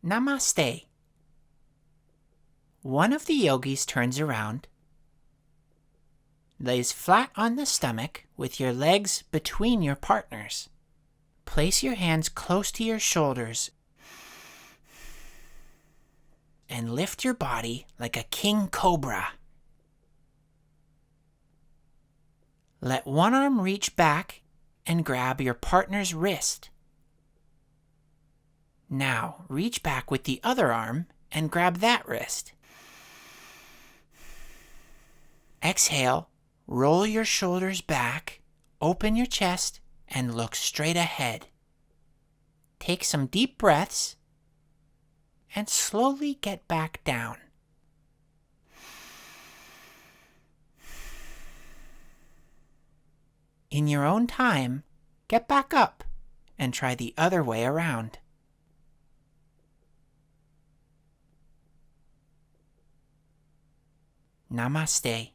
Namasté. One of the yogis turns around, lays flat on the stomach with your legs between your partners. Place your hands close to your shoulders and lift your body like a king cobra. Let one arm reach back and grab your partner's wrist. Now reach back with the other arm and grab that wrist. Exhale, roll your shoulders back, open your chest, and look straight ahead. Take some deep breaths and slowly get back down. In your own time, get back up and try the other way around. Namaste.